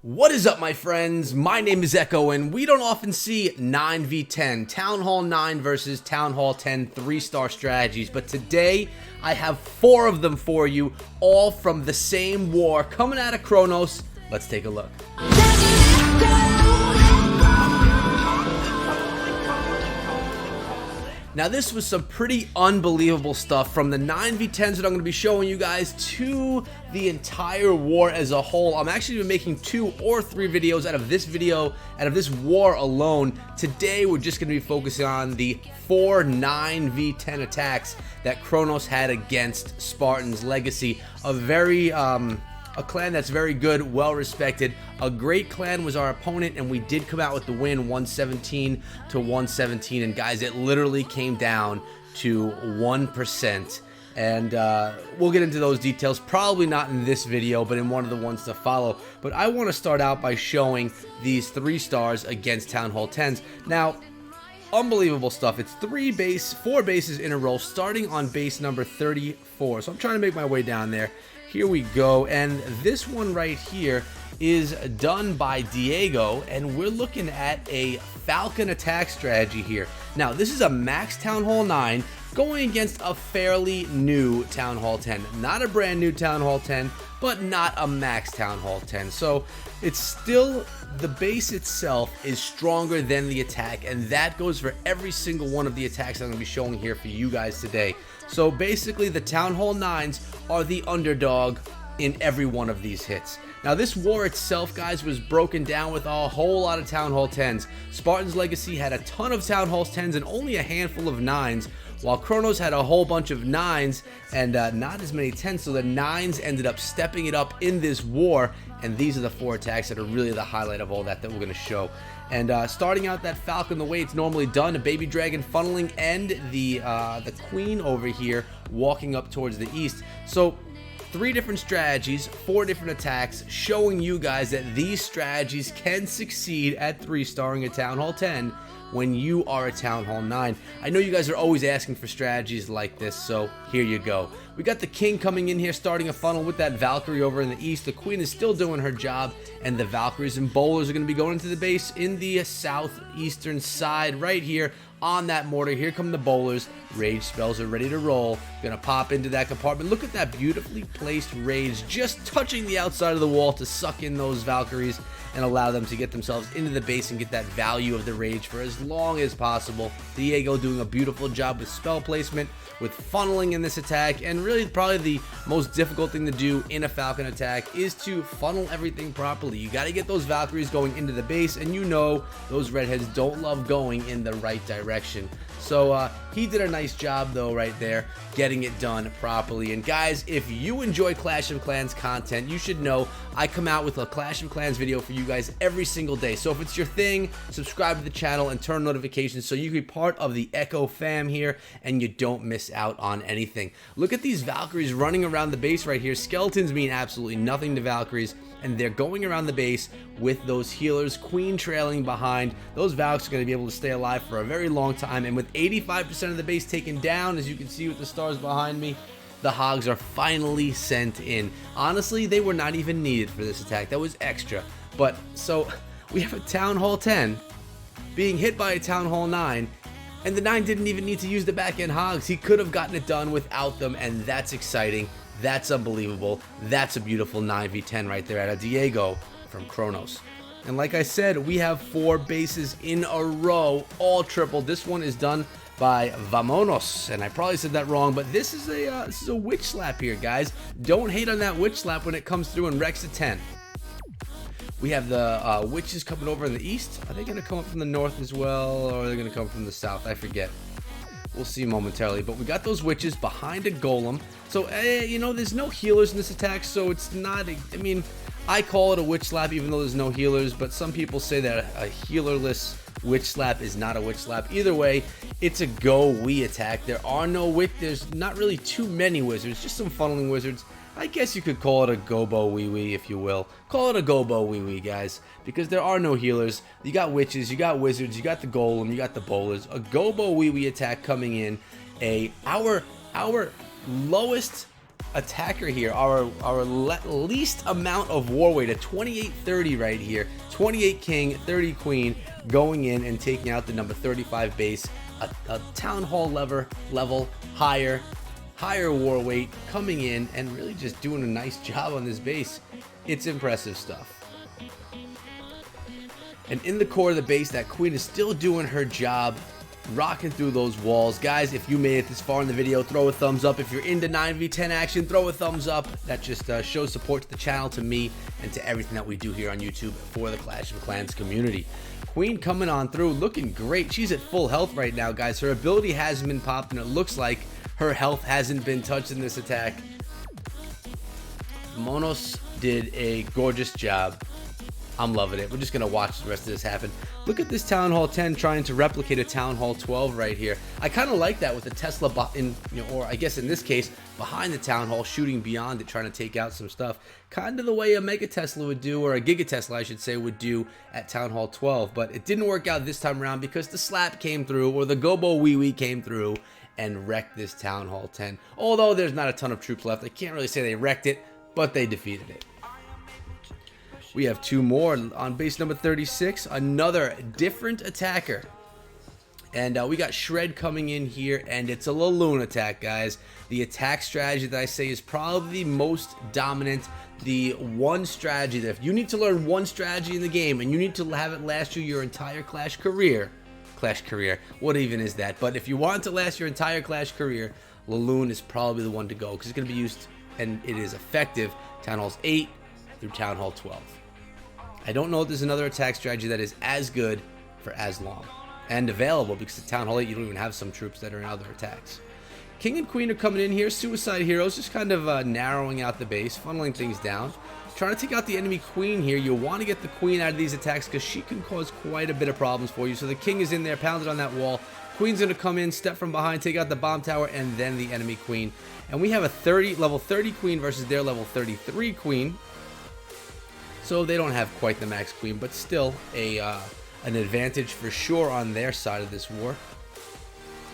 What is up, my friends? My name is Echo, and we don't often see 9v10, Town Hall 9 versus Town Hall 10 3-star strategies, but today I have 4 of them for you, all from the same war, coming out of Kronos. Let's take a look. Now, this was some pretty unbelievable stuff from the 9v10s that I'm going to be showing you guys to the entire war as a whole. I'm actually been making 2 or 3 videos out of this war alone. Today, we're just going to be focusing on the 4 9v10 attacks that Kronos had against Spartan's Legacy. A clan that's very good, well respected. A great clan was our opponent, and we did come out with the win, 117 to 117. And guys, it literally came down to 1%. And we'll get into those details, probably not in this video, but in one of the ones to follow. But I want to start out by showing these 3 stars against Town Hall 10s. Now, unbelievable stuff. It's 4 bases in a row, starting on base number 34. So I'm trying to make my way down there. Here we go, and this one right here is done by Diego, and we're looking at a Falcon Attack strategy here. Now, this is a max Town Hall 9 going against a fairly new Town Hall 10. Not a brand new Town Hall 10, but not a max Town Hall 10. So it's still, the base itself is stronger than the attack, and that goes for every single one of the attacks I'm going to be showing here for you guys today. So basically, the Town Hall 9s are the underdog in every one of these hits. Now, this war itself, guys, was broken down with a whole lot of Town Hall 10s. Spartan's Legacy had a ton of Town Hall 10s and only a handful of 9s, while Kronos had a whole bunch of 9s and not as many 10s, so the 9s ended up stepping it up in this war, and these are the 4 attacks that are really the highlight of all that we're going to show. And starting out that Falcon the way it's normally done, a baby dragon funneling, and the queen over here walking up towards the east. So 3 different strategies, 4 different attacks, showing you guys that these strategies can succeed at 3-starring a Town Hall 10 when you are a Town Hall 9. I know you guys are always asking for strategies like this, so here you go. We got the king coming in here, starting a funnel with that Valkyrie over in the east. The queen is still doing her job, and the Valkyries and bowlers are going to be going into the base in the southeastern side right here on that mortar. Here come the bowlers. Rage spells are ready to roll. Gonna pop into that compartment. Look at that beautifully placed rage, just touching the outside of the wall to suck in those Valkyries and allow them to get themselves into the base and get that value of the rage for as long as possible. Diego doing a beautiful job with spell placement, with funneling in this attack, and really probably the most difficult thing to do in a Falcon attack is to funnel everything properly. You got to get those Valkyries going into the base, and you know those redheads don't love going in the right direction. So he did a nice job though right there, getting it done properly. And guys, if you enjoy Clash of Clans content, you should know I come out with a Clash of Clans video for you guys every single day. So if it's your thing, subscribe to the channel and turn notifications so you can be part of the Echo fam here and you don't miss out on anything. Look at these Valkyries running around the base right here. Skeletons mean absolutely nothing to Valkyries, and they're going around the base with those healers, queen trailing behind. Those Valks are going to be able to stay alive for a very long time, and with 85% of the base taken down, as you can see with the stars behind me, the Hogs are finally sent in. Honestly, they were not even needed for this attack. That was extra. But, so, we have a Town Hall 10 being hit by a Town Hall 9, and the 9 didn't even need to use the back-end Hogs. He could have gotten it done without them, and that's exciting. That's unbelievable. That's a beautiful 9v10 right there out of Diego from Kronos. And like I said, we have 4 bases in a row, all triple. This one is done by Vamonos, and I probably said that wrong, but this is a witch slap here, guys. Don't hate on that witch slap when it comes through and wrecks a 10. We have the witches coming over in the east. Are they going to come up from the north as well, or are they going to come from the south? I forget. We'll see momentarily, but we got those witches behind a golem. So, you know, there's no healers in this attack, so it's not, I mean, I call it a witch slap even though there's no healers, but some people say that a healerless witch slap is not a witch slap. Either way, it's a go-we attack. There are no there's not really too many wizards, just some funneling wizards. I guess you could call it a gobo wee wee, if you will. Call it a gobo wee wee, guys, because there are no healers. You got witches, you got wizards, you got the golem, you got the bowlers. A gobo wee wee attack coming in. Our lowest attacker here, our least amount of war weight at 2830 right here. 28 king, 30 queen, going in and taking out the number 35 base. A town hall level higher war weight, coming in and really just doing a nice job on this base. It's impressive stuff. And in the core of the base, that queen is still doing her job, rocking through those walls. Guys, if you made it this far in the video, throw a thumbs up. If you're into 9v10 action, throw a thumbs up. That just shows support to the channel, to me, and to everything that we do here on YouTube for the Clash of Clans community. Queen coming on through, looking great. She's at full health right now, guys. Her ability hasn't been popped, and it looks like her health hasn't been touched in this attack. Monos did a gorgeous job. I'm loving it. We're just going to watch the rest of this happen. Look at this Town Hall 10 trying to replicate a Town Hall 12 right here. I kind of like that with the Tesla, or I guess in this case, behind the Town Hall, shooting beyond it, trying to take out some stuff. Kind of the way a Mega Tesla would do, or a Giga Tesla, I should say, would do at Town Hall 12. But it didn't work out this time around because the slap came through, or the Gobo Wee Wee came through and wrecked this Town Hall 10. Although there's not a ton of troops left, I can't really say they wrecked it, but they defeated it. We have two more on base number 36, another different attacker. And we got Shred coming in here, and it's a Loon attack, guys. The attack strategy that I say is probably the most dominant. The one strategy that if you need to learn one strategy in the game and you need to have it last you your entire Clash career, what even is that? But if you want to last your entire Clash career, Loon is probably the one to go because it's going to be used, and it is effective, Town Halls 8 through Town Hall 12. I don't know if there's another attack strategy that is as good for as long and available, because at Town Hall 8 you don't even have some troops that are in other attacks. King and Queen are coming in here, Suicide Heroes, just kind of narrowing out the base, funneling things down. Trying to take out the enemy Queen here. You want to get the Queen out of these attacks because she can cause quite a bit of problems for you. So the King is in there, pounded on that wall. Queen's going to come in, step from behind, take out the bomb tower, and then the enemy Queen. And we have a level 30 Queen versus their level 33 Queen. So they don't have quite the max Queen, but still an advantage for sure on their side of this war.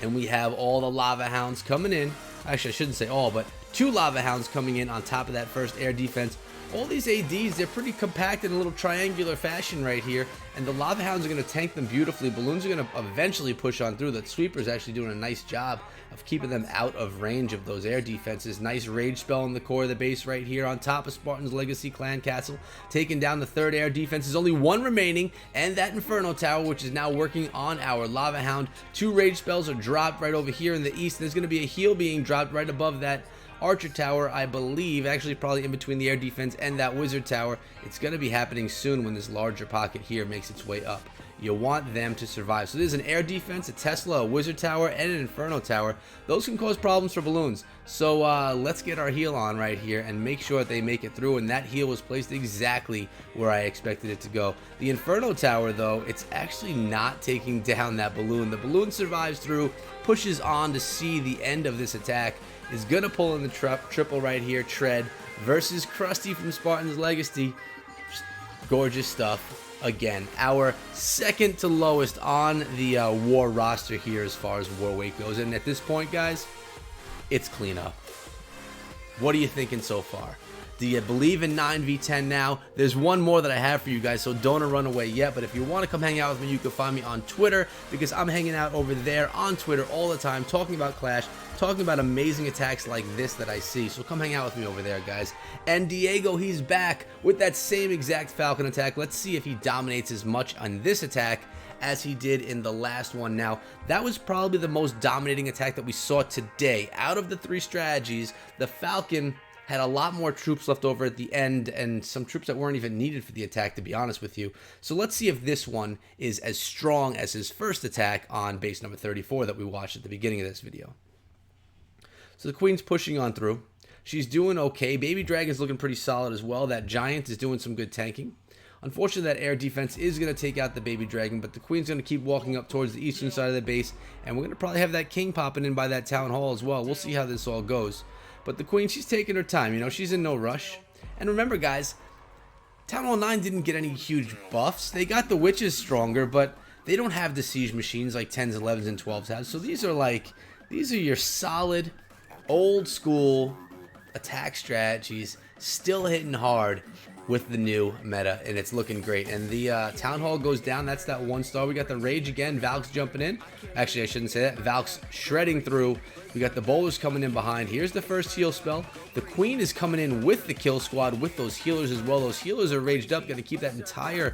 And we have all the Lava Hounds coming in. Actually, I shouldn't say all, but 2 Lava Hounds coming in on top of that first air defense. All these ADs, they're pretty compact in a little triangular fashion right here, and the Lava Hounds are going to tank them beautifully. Balloons are going to eventually push on through. The Sweeper's actually doing a nice job of keeping them out of range of those air defenses. Nice rage spell in the core of the base right here on top of Spartan's Legacy Clan Castle, taking down the third air defense. There's only one remaining, and that Inferno Tower, which is now working on our Lava Hound. 2 rage spells are dropped right over here in the east. There's going to be a heal being dropped right above that Archer Tower, I believe, actually probably in between the air defense and that Wizard Tower. It's going to be happening soon when this larger pocket here makes its way up. You want them to survive. So there's an air defense, a Tesla, a Wizard Tower, and an Inferno Tower. Those can cause problems for balloons. So let's get our heal on right here and make sure that they make it through. And that heal was placed exactly where I expected it to go. The Inferno Tower, though, it's actually not taking down that balloon. The balloon survives through, pushes on to see the end of this attack. Is going to pull in the triple right here, Tread versus Krusty from Spartan's Legacy. Just gorgeous stuff. Again, our second to lowest on the war roster here as far as war weight goes. And at this point, guys, it's cleanup. What are you thinking so far? Do you believe in 9v10 now? There's one more that I have for you guys, so don't run away yet. But if you want to come hang out with me, you can find me on Twitter, because I'm hanging out over there on Twitter all the time, talking about Clash, talking about amazing attacks like this that I see. So come hang out with me over there, guys. And Diego, he's back with that same exact Falcon attack. Let's see if he dominates as much on this attack as he did in the last one. Now, that was probably the most dominating attack that we saw today. Out of the 3 strategies, the Falcon had a lot more troops left over at the end, and some troops that weren't even needed for the attack, to be honest with you. So let's see if this one is as strong as his first attack on base number 34 that we watched at the beginning of this video. So the Queen's pushing on through. She's doing okay. Baby Dragon's looking pretty solid as well. That Giant is doing some good tanking. Unfortunately, that air defense is going to take out the Baby Dragon, but the Queen's going to keep walking up towards the eastern side of the base, and we're going to probably have that King popping in by that Town Hall as well. We'll see how this all goes. But the Queen, she's taking her time, you know, she's in no rush. And remember, guys, Town Hall 9 didn't get any huge buffs. They got the Witches stronger, but they don't have the siege machines like 10s, 11s, and 12s have. So these are your solid, old school attack strategies still hitting hard with the new meta, and it's looking great. And the Town Hall goes down. That's that 1-star. We got the Rage again. Valk's jumping in. Actually, I shouldn't say that. Valk's shredding through. We got the Bowlers coming in behind. Here's the first heal spell. The Queen is coming in with the kill squad, with those healers as well. Those healers are raged up. Got to keep that entire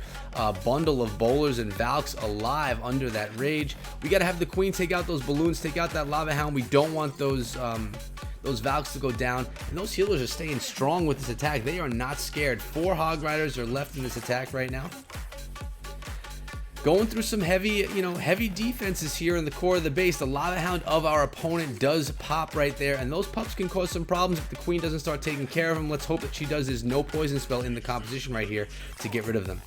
bundle of Bowlers and Valks alive under that Rage. We got to have the Queen take out those balloons, take out that Lava Hound. We don't want those Valks to go down, and those healers are staying strong with this attack. They are not scared. 4 Hog Riders are left in this attack right now. Going through some heavy, heavy defenses here in the core of the base. The Lava Hound of our opponent does pop right there, and those pups can cause some problems if the Queen doesn't start taking care of them. Let's hope that she does this no poison spell in the composition right here to get rid of them.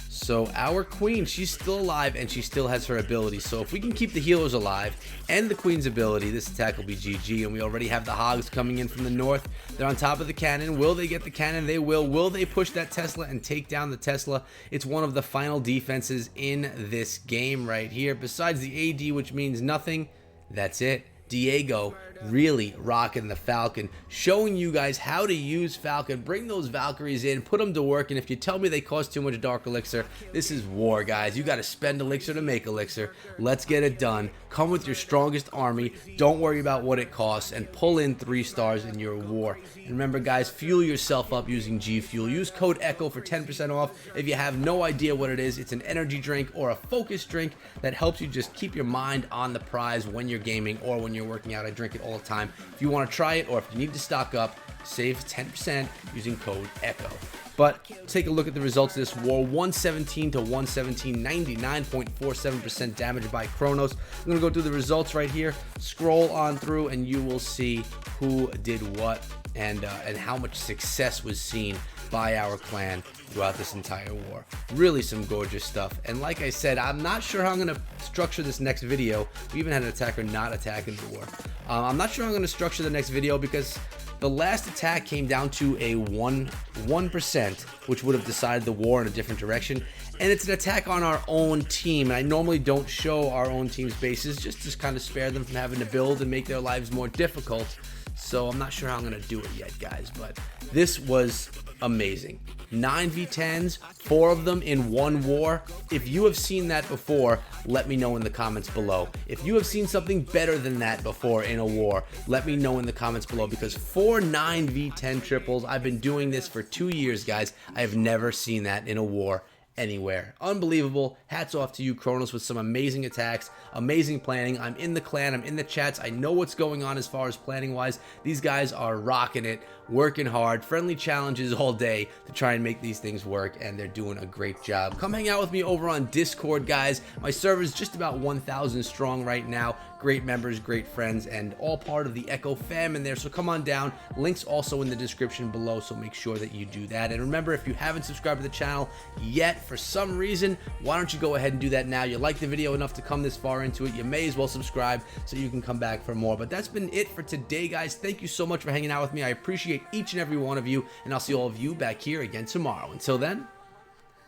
So our Queen, she's still alive, and she still has her ability. So if we can keep the healers alive and the Queen's ability, this attack will be GG. And we already have the Hogs coming in from the north. They're on top of the cannon. Will they get the cannon? They will. Will they push that Tesla and take down the Tesla? It's one of the final defenses in this game right here. Besides the AD, which means nothing, that's it. Diego really rocking the Falcon, showing you guys how to use Falcon. Bring those Valkyries in, put them to work, and if you tell me they cost too much Dark Elixir, this is war, guys. You got to spend Elixir to make Elixir. Let's get it done. Come with your strongest army. Don't worry about what it costs, and pull in 3 stars in your war. And remember, guys, fuel yourself up using G Fuel. Use code ECHO for 10% off. If you have no idea what it is, it's an energy drink or a focus drink that helps you just keep your mind on the prize when you're gaming or when you're working out. I drink it all the time. If you want to try it, or if you need to stock up, save 10% using code ECHO. But take a look at the results of this war. 117 to 117, 99.47% damage by Kronos. I'm going to go through the results right here. Scroll on through and you will see who did what and how much success was seen by our clan throughout this entire war. Really some gorgeous stuff. And like I said, I'm not sure how I'm going to structure this next video. We even had an attacker not attack in the war. I'm not sure how I'm going to structure the next video because the last attack came down to a 1%, which would have decided the war in a different direction. And it's an attack on our own team. And I normally don't show our own team's bases just to kind of spare them from having to build and make their lives more difficult. So I'm not sure how I'm going to do it yet, guys. But this was amazing. 9v10s, 4 of them in one war. If you have seen that before, let me know in the comments below. If you have seen something better than that before in a war, let me know in the comments below, because 4 9v10 triples, I've been doing this for 2 years, guys. I have never seen that in a war anywhere. Unbelievable. Hats off to you, Kronos, with some amazing attacks, amazing planning. I'm in the clan, I'm in the chats, I know what's going on as far as planning wise. These guys are rocking it, working hard, friendly challenges all day to try and make these things work, and they're doing a great job. Come hang out with me over on Discord, guys. My server is just about 1,000 strong right now. Great members, great friends, and all part of the Echo fam in there, so come on down. Links also in the description below, so make sure that you do that. And remember, if you haven't subscribed to the channel yet for some reason, why don't you go ahead and do that now? You like the video enough to come this far into it, you may as well subscribe so you can come back for more. But that's been it for today, guys. Thank you so much for hanging out with me. I appreciate each and every one of you, and I'll see all of you back here again tomorrow. Until then,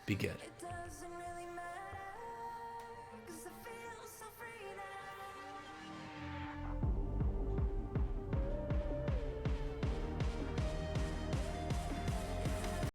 be good.